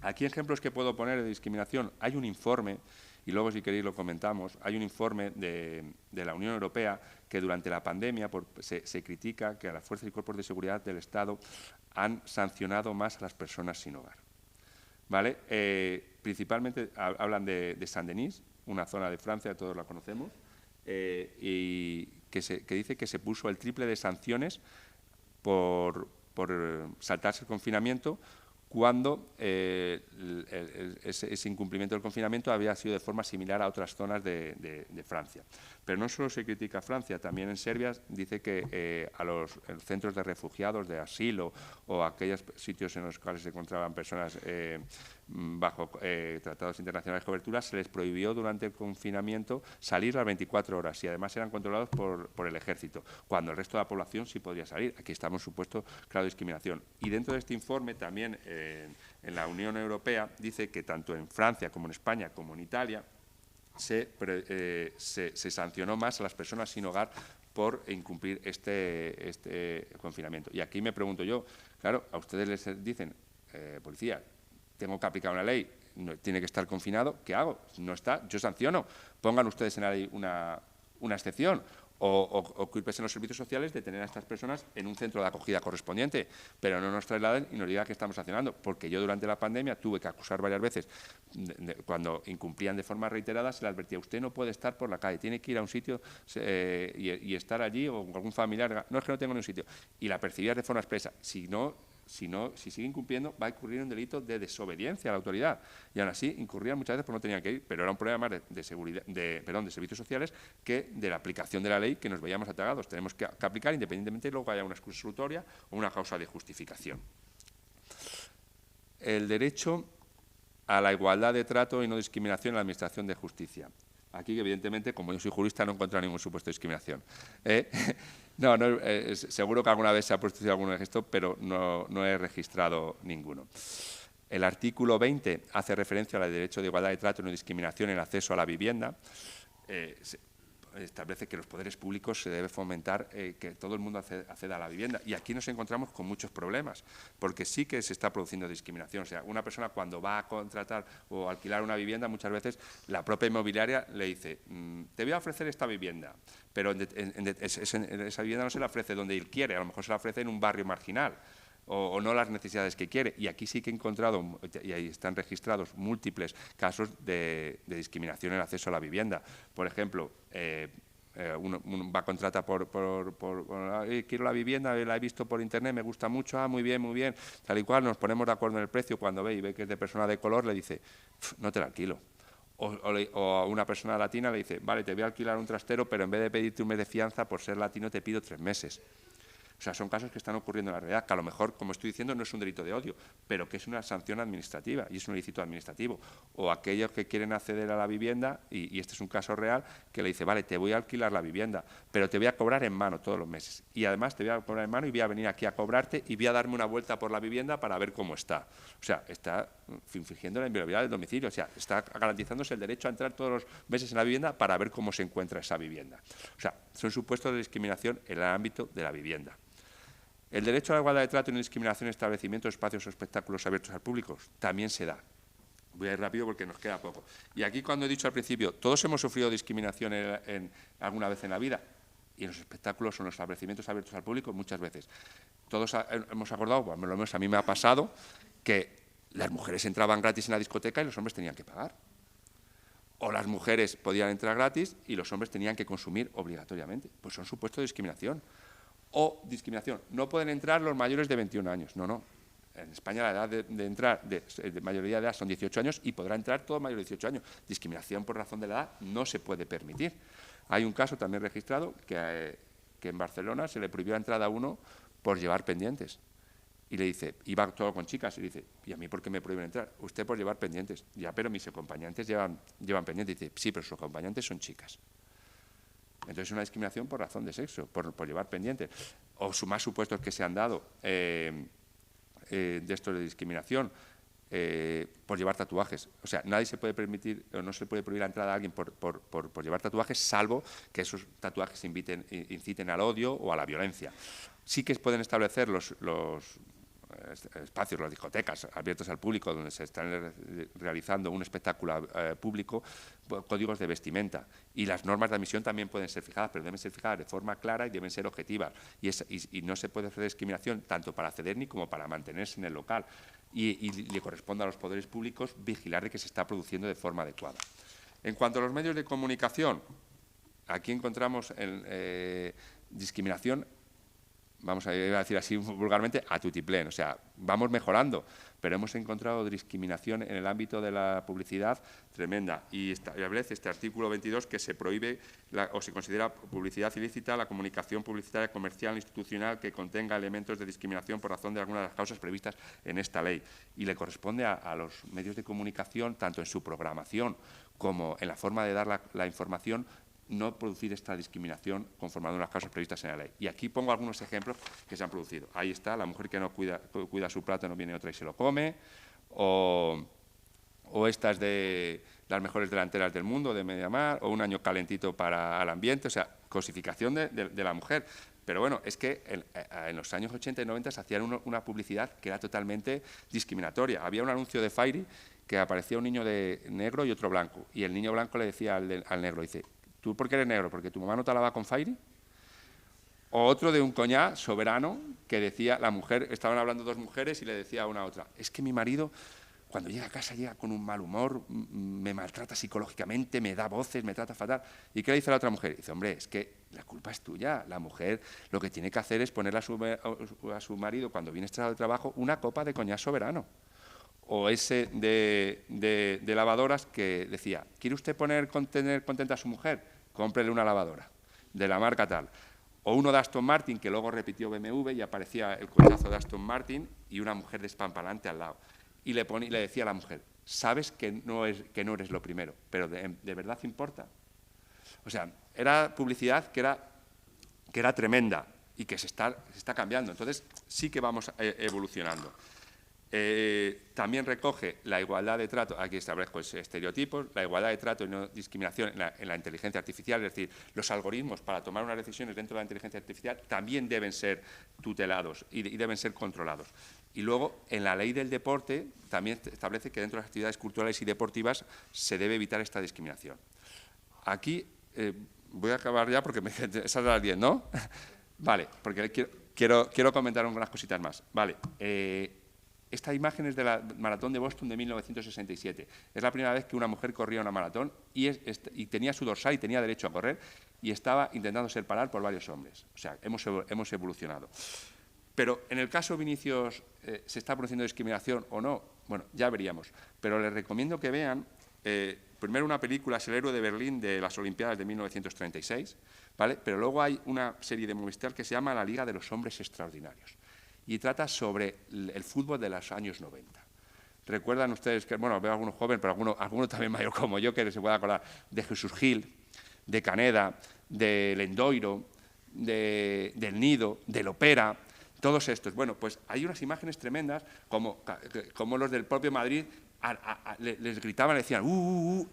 Aquí ejemplos que puedo poner de discriminación. Hay un informe, y luego si queréis lo comentamos, hay un informe de la Unión Europea que durante la pandemia se critica que a las fuerzas y cuerpos de seguridad del Estado han sancionado más a las personas sin hogar. ¿Vale? Principalmente hablan de Saint-Denis, una zona de Francia, todos la conocemos, y que dice que se puso el triple de sanciones por saltarse el confinamiento, cuando ese incumplimiento del confinamiento había sido de forma similar a otras zonas de Francia. Pero no solo se critica a Francia, también en Serbia dice que a los centros de refugiados, de asilo o aquellos sitios en los cuales se encontraban personas bajo tratados internacionales de cobertura, se les prohibió durante el confinamiento salir las 24 horas y además eran controlados por el ejército, cuando el resto de la población sí podría salir. Aquí estamos supuesto claro discriminación. Y dentro de este informe también en la Unión Europea dice que tanto en Francia como en España como en Italia se sancionó más a las personas sin hogar por incumplir este confinamiento. Y aquí me pregunto yo, claro, a ustedes les dicen, policía, tengo que aplicar una ley, tiene que estar confinado, ¿qué hago? No está, yo sanciono. Pongan ustedes en la ley una excepción o culpes en los servicios sociales de tener a estas personas en un centro de acogida correspondiente, pero no nos trasladen y nos digan que estamos sancionando, porque yo durante la pandemia tuve que acusar varias veces, cuando incumplían de forma reiterada, se le advertía, usted no puede estar por la calle, tiene que ir a un sitio y estar allí, o algún familiar, no es que no tengo ni un sitio, y la percibías de forma expresa. Si sigue incumpliendo, va a incurrir en un delito de desobediencia a la autoridad. Y aún así, incurrían muchas veces porque no tenían que ir, pero era un problema más de servicios sociales que de la aplicación de la ley que nos veíamos atagados. Tenemos que aplicar independientemente de luego haya una excusa solutoria o una causa de justificación. El derecho a la igualdad de trato y no discriminación en la Administración de Justicia. Aquí, evidentemente, como yo soy jurista, no he encontrado ningún supuesto de discriminación. Seguro que alguna vez se ha producido algún gesto, pero no he registrado ninguno. El artículo 20 hace referencia al derecho de igualdad de trato y no discriminación en el acceso a la vivienda. Establece que los poderes públicos se debe fomentar que todo el mundo acceda a la vivienda. Y aquí nos encontramos con muchos problemas, porque sí que se está produciendo discriminación. O sea, una persona cuando va a contratar o alquilar una vivienda, muchas veces la propia inmobiliaria le dice, te voy a ofrecer esta vivienda, pero esa vivienda no se la ofrece donde él quiere, a lo mejor se la ofrece en un barrio marginal. O no las necesidades que quiere. Y aquí sí que he encontrado, y ahí están registrados múltiples casos de discriminación en el acceso a la vivienda. Por ejemplo, uno va a contratar quiero la vivienda, la he visto por internet, me gusta mucho, muy bien, tal y cual, nos ponemos de acuerdo en el precio, cuando ve y ve que es de persona de color, le dice, no te la alquilo. O a una persona latina le dice, vale, te voy a alquilar un trastero, pero en vez de pedirte un mes de fianza por ser latino te pido 3 meses. O sea, son casos que están ocurriendo en la realidad, que a lo mejor, como estoy diciendo, no es un delito de odio, pero que es una sanción administrativa y es un ilícito administrativo. O aquellos que quieren acceder a la vivienda, y este es un caso real, que le dice, vale, te voy a alquilar la vivienda, pero te voy a cobrar en mano todos los meses. Y además te voy a cobrar en mano y voy a venir aquí a cobrarte y voy a darme una vuelta por la vivienda para ver cómo está. O sea, está infringiendo la inviolabilidad del domicilio, o sea, está garantizándose el derecho a entrar todos los meses en la vivienda para ver cómo se encuentra esa vivienda. O sea, son supuestos de discriminación en el ámbito de la vivienda. El derecho a la igualdad de trato y no discriminación en establecimientos, espacios o espectáculos abiertos al público también se da. Voy a ir rápido porque nos queda poco. Y aquí, cuando he dicho al principio, todos hemos sufrido discriminación alguna vez en la vida, y en los espectáculos o en los establecimientos abiertos al público muchas veces. Todos hemos acordado, por lo menos a mí me ha pasado, que las mujeres entraban gratis en la discoteca y los hombres tenían que pagar. O las mujeres podían entrar gratis y los hombres tenían que consumir obligatoriamente. Pues son supuestos de discriminación. O discriminación, no pueden entrar los mayores de 21 años. No, no. En España la edad de entrar, de mayoría de edad, son 18 años y podrá entrar todo mayor de 18 años. Discriminación por razón de la edad no se puede permitir. Hay un caso también registrado que en Barcelona se le prohibió la entrada a uno por llevar pendientes. Y le dice, iba todo con chicas, y le dice, ¿y a mí por qué me prohíben entrar? Usted por llevar pendientes. Ya, pero mis acompañantes llevan pendientes. Y dice, sí, pero sus acompañantes son chicas. Entonces es una discriminación por razón de sexo, por llevar pendientes. O más supuestos que se han dado de estos de discriminación por llevar tatuajes. O sea, nadie se puede permitir, o no se puede prohibir la entrada a alguien por llevar tatuajes, salvo que esos tatuajes inciten al odio o a la violencia. Sí que pueden establecer los espacios, las discotecas abiertos al público donde se están realizando un espectáculo público, códigos de vestimenta, y las normas de admisión también pueden ser fijadas, pero deben ser fijadas de forma clara y deben ser objetivas, y no se puede hacer discriminación tanto para acceder ni como para mantenerse en el local, y le corresponde a los poderes públicos vigilar de que se está produciendo de forma adecuada. En cuanto a los medios de comunicación, aquí encontramos discriminación, vamos a decir así vulgarmente, a tutiplén. O sea, vamos mejorando, pero hemos encontrado discriminación en el ámbito de la publicidad tremenda. Y establece este artículo 22 que se prohíbe o se considera publicidad ilícita la comunicación publicitaria comercial institucional que contenga elementos de discriminación por razón de alguna de las causas previstas en esta ley. Y le corresponde a los medios de comunicación, tanto en su programación como en la forma de dar la información, no producir esta discriminación conforme a las causas previstas en la ley. Y aquí pongo algunos ejemplos que se han producido. Ahí está, la mujer que no cuida su plato, no viene otra y se lo come, o estas de las mejores delanteras del mundo, de Mediamar, o un año calentito para el ambiente, o sea, cosificación de la mujer. Pero bueno, es que en los años 80 y 90 se hacía una publicidad que era totalmente discriminatoria. Había un anuncio de Fairy que aparecía un niño de negro y otro blanco, y el niño blanco le decía al negro, dice, ¿tú por qué eres negro? ¿Porque tu mamá no te lava con Fairy? O otro de un coñac soberano que decía, la mujer, estaban hablando dos mujeres y le decía a una a otra, es que mi marido cuando llega a casa llega con un mal humor, me maltrata psicológicamente, me da voces, me trata fatal. ¿Y qué le dice la otra mujer? Dice, hombre, es que la culpa es tuya. La mujer lo que tiene que hacer es ponerle a su marido, cuando viene estresado de trabajo, una copa de coñac soberano. O ese de lavadoras que decía, ¿quiere usted tener contenta a su mujer? Cómprele una lavadora de la marca tal. O uno de Aston Martin, que luego repitió BMW y aparecía el cochazo de Aston Martin y una mujer despampanante al lado. Y le decía a la mujer, sabes que no eres lo primero, pero ¿de verdad importa? O sea, era publicidad que era tremenda y que se está cambiando. Entonces, sí que vamos evolucionando. También recoge la igualdad de trato, aquí establezco estereotipos, la igualdad de trato y no discriminación en la inteligencia artificial, es decir, los algoritmos para tomar unas decisiones dentro de la inteligencia artificial también deben ser tutelados y deben ser controlados. Y luego, en la ley del deporte, también establece que dentro de las actividades culturales y deportivas se debe evitar esta discriminación. Aquí voy a acabar ya porque esas son las 10, ¿no? Vale, porque quiero comentar unas cositas más. Vale. Esta imagen es de la maratón de Boston de 1967. Es la primera vez que una mujer corría una maratón y tenía su dorsal y tenía derecho a correr y estaba intentando ser parada por varios hombres. O sea, hemos evolucionado. Pero en el caso Vinicius, ¿se está produciendo discriminación o no? Bueno, ya veríamos. Pero les recomiendo que vean primero una película, es El héroe de Berlín, de las Olimpiadas de 1936, ¿vale? Pero luego hay una serie de Movistar que se llama La Liga de los Hombres Extraordinarios y trata sobre el fútbol de los años 90. Recuerdan ustedes que, bueno, veo a algunos jóvenes, pero alguno también mayor como yo, que se pueda acordar de Jesús Gil, de Caneda, de Lendoiro, del Nido, del Opera, todos estos. Bueno, pues hay unas imágenes tremendas, como los del propio Madrid, les gritaban, le decían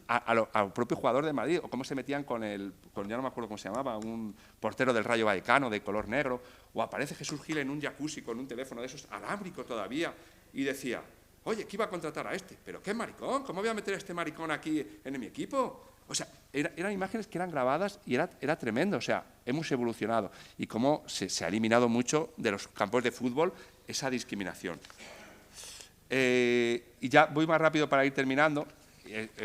al propio jugador de Madrid, o cómo se metían con ya no me acuerdo cómo se llamaba, un portero del Rayo Vallecano de color negro, o aparece Jesús Gil en un jacuzzi con un teléfono de esos alámbrico todavía, y decía, oye, ¿qué iba a contratar a este? ¿Pero qué maricón? ¿Cómo voy a meter a este maricón aquí en mi equipo? O sea, eran imágenes que eran grabadas y era tremendo. O sea, hemos evolucionado. Y cómo se ha eliminado mucho de los campos de fútbol esa discriminación. Y ya voy más rápido para ir terminando.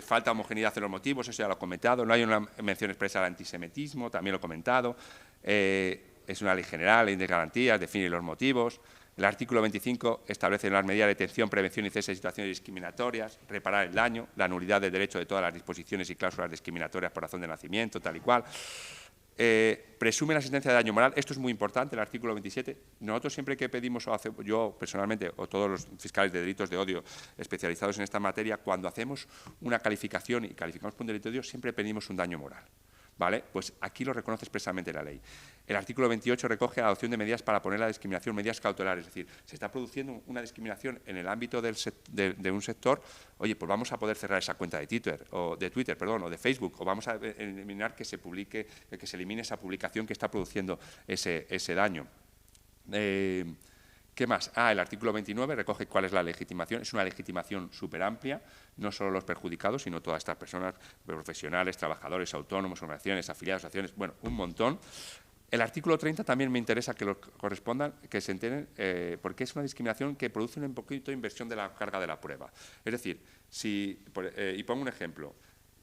Falta homogeneidad en los motivos, eso ya lo he comentado. No hay una mención expresa al antisemitismo, también lo he comentado. Es una ley general, ley de garantías, define los motivos. El artículo 25 establece las medidas de detención, prevención y cese de situaciones discriminatorias, reparar el daño, la nulidad del derecho de todas las disposiciones y cláusulas discriminatorias por razón de nacimiento, tal y cual. Presume la existencia de daño moral. Esto es muy importante, el artículo 27. Nosotros siempre que pedimos, yo personalmente, o todos los fiscales de delitos de odio especializados en esta materia, cuando hacemos una calificación y calificamos por un delito de odio, siempre pedimos un daño moral. ¿Vale? Pues aquí lo reconoce expresamente la ley. El artículo 28 recoge la adopción de medidas para poner la discriminación, medidas cautelares, es decir, se está produciendo una discriminación en el ámbito de un sector, oye, pues vamos a poder cerrar esa cuenta de Twitter, o de Facebook, o vamos a eliminar que se elimine esa publicación que está produciendo ese daño. ¿Qué más? El artículo 29 recoge cuál es la legitimación. Es una legitimación súper amplia, no solo los perjudicados, sino todas estas personas, profesionales, trabajadores, autónomos, organizaciones, afiliados, asociaciones, bueno, un montón. El artículo 30 también me interesa que lo correspondan, que se enteren, porque es una discriminación que produce un poquito de inversión de la carga de la prueba. Es decir, y pongo un ejemplo,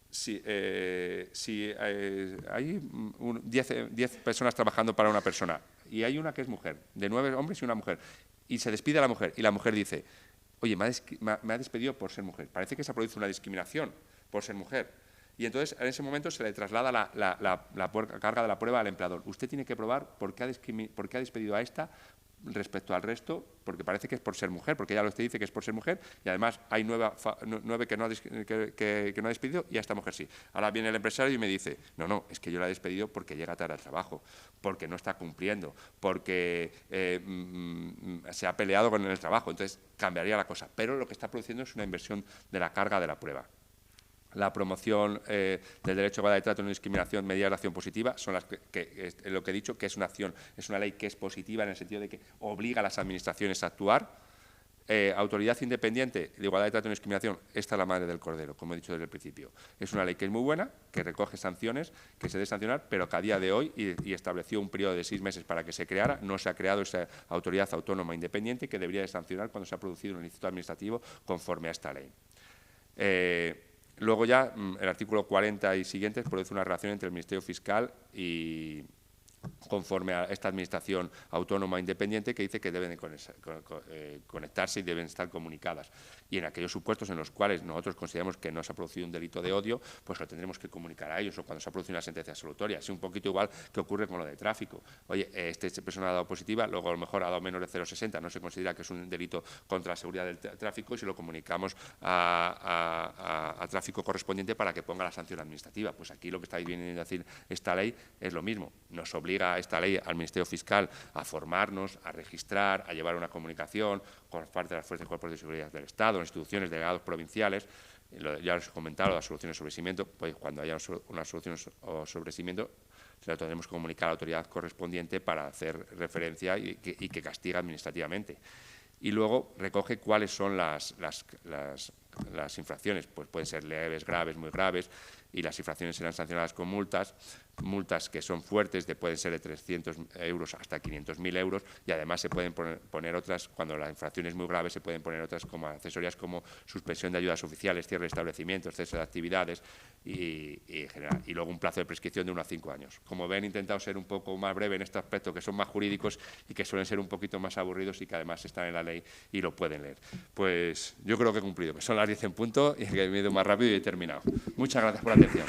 si hay 10 personas trabajando para una persona y hay una que es mujer, de 9 hombres y una mujer, y se despide a la mujer, y la mujer dice, oye, me ha despedido por ser mujer. Parece que se produce una discriminación por ser mujer. Y entonces, en ese momento, se le traslada la carga de la prueba al empleador. Usted tiene que probar por qué ha despedido a esta respecto al resto, porque parece que es por ser mujer, porque ella usted dice que es por ser mujer, y además hay 9 que no ha despedido y a esta mujer sí. Ahora viene el empresario y me dice, no, es que yo la he despedido porque llega tarde al trabajo, porque no está cumpliendo, porque se ha peleado con el trabajo, entonces cambiaría la cosa. Pero lo que está produciendo es una inversión de la carga de la prueba. La promoción del derecho a igualdad de trato y no discriminación, medidas de acción positiva, son las que lo que he dicho, que es una acción, es una ley que es positiva en el sentido de que obliga a las administraciones a actuar. Autoridad independiente de igualdad de trato y no discriminación, esta es la madre del cordero, como he dicho desde el principio. Es una ley que es muy buena, que recoge sanciones, que se debe sancionar, pero que a día de hoy, y estableció un periodo de 6 meses para que se creara, no se ha creado esa autoridad autónoma independiente que debería de sancionar cuando se ha producido un ilícito administrativo conforme a esta ley. Luego ya, el artículo 40 y siguientes produce una relación entre el Ministerio Fiscal y conforme a esta administración autónoma independiente que dice que deben conectarse y deben estar comunicadas. Y en aquellos supuestos en los cuales nosotros consideramos que no se ha producido un delito de odio, pues lo tendremos que comunicar a ellos, o cuando se ha producido una sentencia absolutoria. Es un poquito igual que ocurre con lo de tráfico. Oye, esta persona ha dado positiva, luego a lo mejor ha dado menos de 0,60, no se considera que es un delito contra la seguridad del tráfico y se lo comunicamos a tráfico correspondiente para que ponga la sanción administrativa. Pues aquí lo que está viniendo a decir esta ley es lo mismo. Nos obliga esta ley al Ministerio Fiscal a formarnos, a registrar, a llevar una comunicación con parte de las fuerzas y cuerpos de seguridad del Estado, instituciones, delegados provinciales. Ya os he comentado las soluciones sobre cimiento, pues cuando haya una solución sobre cimiento se la tendremos que comunicar a la autoridad correspondiente para hacer referencia y que castiga administrativamente. Y luego recoge cuáles son las infracciones, pues pueden ser leves, graves, muy graves, y las infracciones serán sancionadas con multas que son fuertes, pueden ser de 300 euros hasta 500.000 euros, y además se pueden poner otras, cuando la infracción es muy grave, se pueden poner otras como accesorias como suspensión de ayudas oficiales, cierre de establecimientos, cese de actividades y luego un plazo de prescripción de 1 a 5 años. Como ven, he intentado ser un poco más breve en este aspecto, que son más jurídicos y que suelen ser un poquito más aburridos y que además están en la ley y lo pueden leer. Pues yo creo que he cumplido, que son las las 10 en punto y que me he ido más rápido y he terminado. Muchas gracias por la atención.